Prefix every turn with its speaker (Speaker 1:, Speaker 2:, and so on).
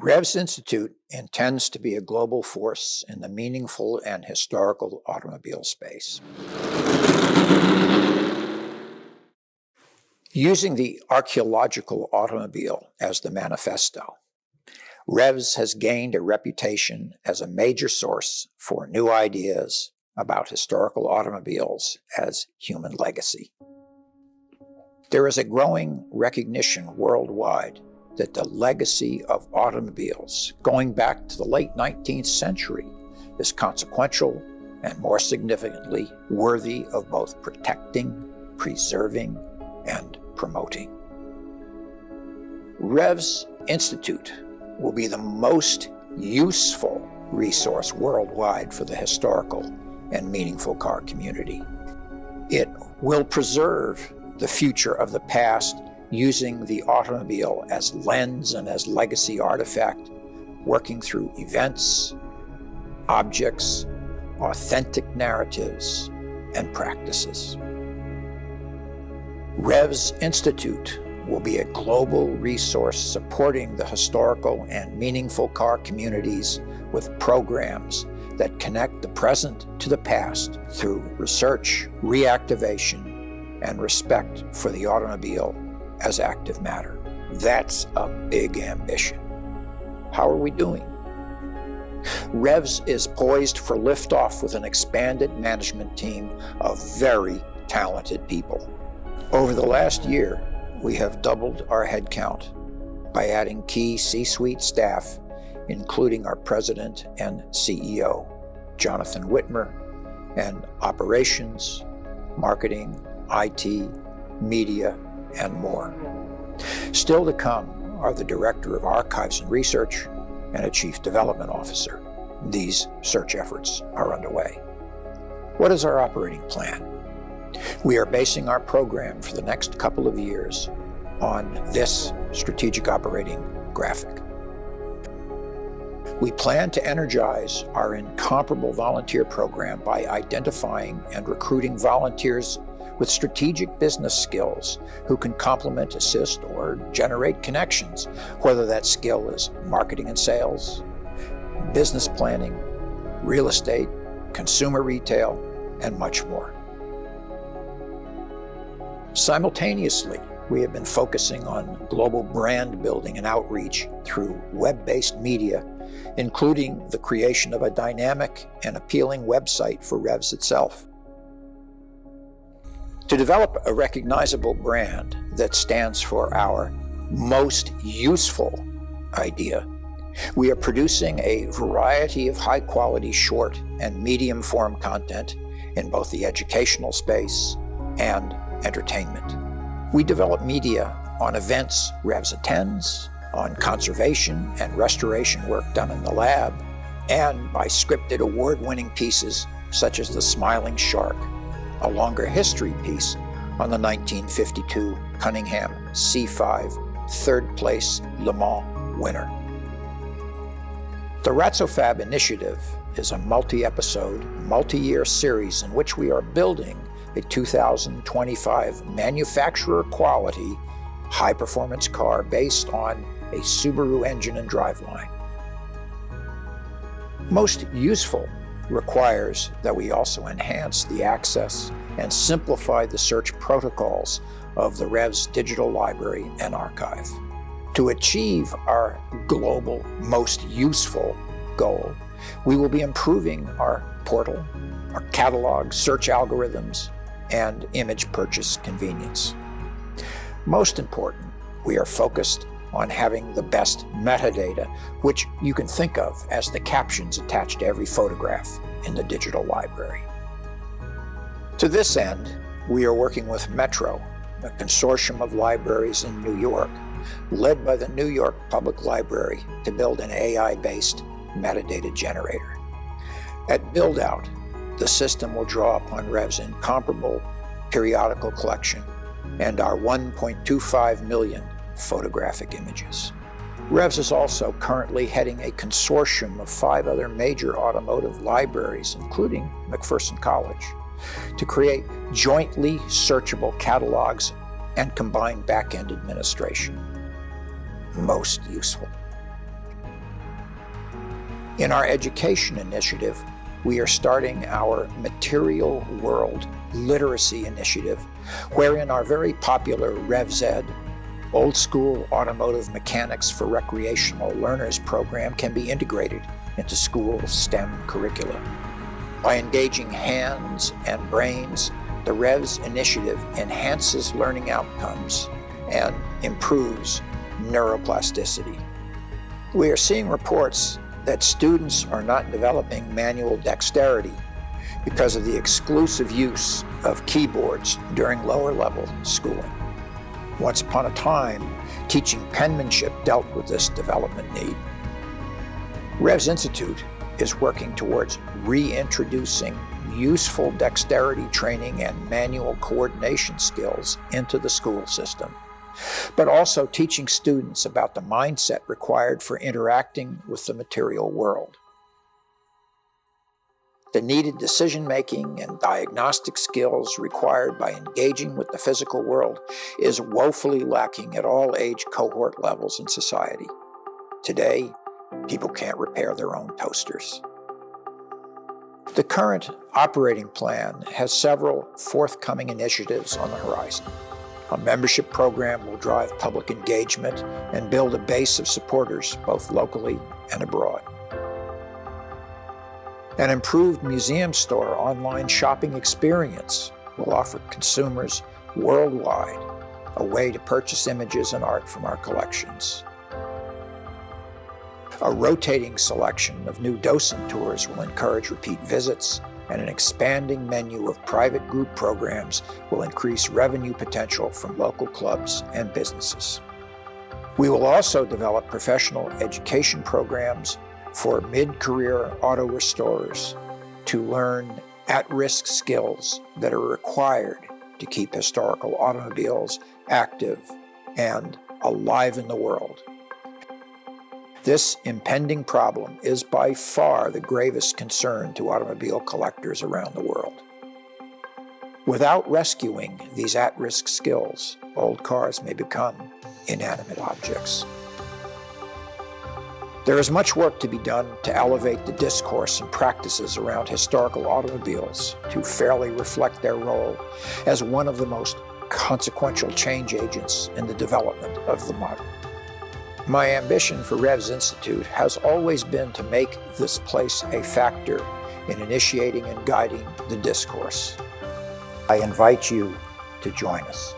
Speaker 1: Revs Institute intends to be a global force in the meaningful and historical automobile space. Using the archaeological automobile as the manifesto, Revs has gained a reputation as a major source for new ideas about historical automobiles as human legacy. There is a growing recognition worldwide that the legacy of automobiles going back to the late 19th century is consequential and, more significantly, worthy of both protecting, preserving, and promoting. Revs Institute will be the most useful resource worldwide for the historical and meaningful car community. It will preserve the future of the past using the automobile as lens and as legacy artifact, working through events, objects, authentic narratives, and practices. Revs Institute will be a global resource supporting the historical and meaningful car communities with programs that connect the present to the past through research, reactivation, and respect for the automobile as active matter. That's a big ambition. How are we doing? Revs is poised for liftoff with an expanded management team of very talented people. Over the last year, we have doubled our headcount by adding key C-suite staff, including our president and CEO, Jonathan Whitmer, and operations, marketing, IT, media, and more. Still to come are the Director of Archives and Research and a Chief Development Officer. These search efforts are underway. What is our operating plan? We are basing our program for the next couple of years on this strategic operating graphic. We plan to energize our incomparable volunteer program by identifying and recruiting volunteers with strategic business skills who can complement, assist, or generate connections, whether that skill is marketing and sales, business planning, real estate, consumer retail, and much more. Simultaneously, we have been focusing on global brand building and outreach through web-based media, including the creation of a dynamic and appealing website for Revs itself. To develop a recognizable brand that stands for our most useful idea, we are producing a variety of high-quality short and medium-form content in both the educational space and entertainment. We develop media on events Revs attends, on conservation and restoration work done in the lab, and by scripted award-winning pieces such as The Smiling Shark, a longer history piece on the 1952 Cunningham C5 third place Le Mans winner. The Ratsofab Initiative is a multi-episode, multi-year series in which we are building a 2025 manufacturer-quality, high-performance car based on a Subaru engine and driveline. Most useful requires that we also enhance the access and simplify the search protocols of the Revs digital library and archive. To achieve our global most useful goal, we will be improving our portal, our catalog, search algorithms, and image purchase convenience. Most important, we are focused on having the best metadata, which you can think of as the captions attached to every photograph in the digital library. To this end, we are working with Metro, a consortium of libraries in New York, led by the New York Public Library, to build an AI-based metadata generator. At build-out, the system will draw upon Revs' incomparable periodical collection and our 1.25 million photographic images. Revs is also currently heading a consortium of 5 other major automotive libraries, including McPherson College, to create jointly searchable catalogs and combine back-end administration. Most useful. In our education initiative, we are starting our Material World Literacy Initiative, wherein our very popular Revs Ed, Old School Automotive Mechanics for Recreational Learners program can be integrated into school STEM curricula. By engaging hands and brains, the Revs initiative enhances learning outcomes and improves neuroplasticity. We are seeing reports that students are not developing manual dexterity because of the exclusive use of keyboards during lower level schooling. Once upon a time, teaching penmanship dealt with this development need. Revs Institute is working towards reintroducing useful dexterity training and manual coordination skills into the school system, but also teaching students about the mindset required for interacting with the material world. The needed decision-making and diagnostic skills required by engaging with the physical world is woefully lacking at all age cohort levels in society. Today, people can't repair their own toasters. The current operating plan has several forthcoming initiatives on the horizon. A membership program will drive public engagement and build a base of supporters both locally and abroad. An improved museum store online shopping experience will offer consumers worldwide a way to purchase images and art from our collections. A rotating selection of new docent tours will encourage repeat visits, and an expanding menu of private group programs will increase revenue potential from local clubs and businesses. We will also develop professional education programs for mid-career auto restorers to learn at-risk skills that are required to keep historical automobiles active and alive in the world. This impending problem is by far the gravest concern to automobile collectors around the world. Without rescuing these at-risk skills, old cars may become inanimate objects. There is much work to be done to elevate the discourse and practices around historical automobiles to fairly reflect their role as one of the most consequential change agents in the development of the modern. My ambition for Revs Institute has always been to make this place a factor in initiating and guiding the discourse. I invite you to join us.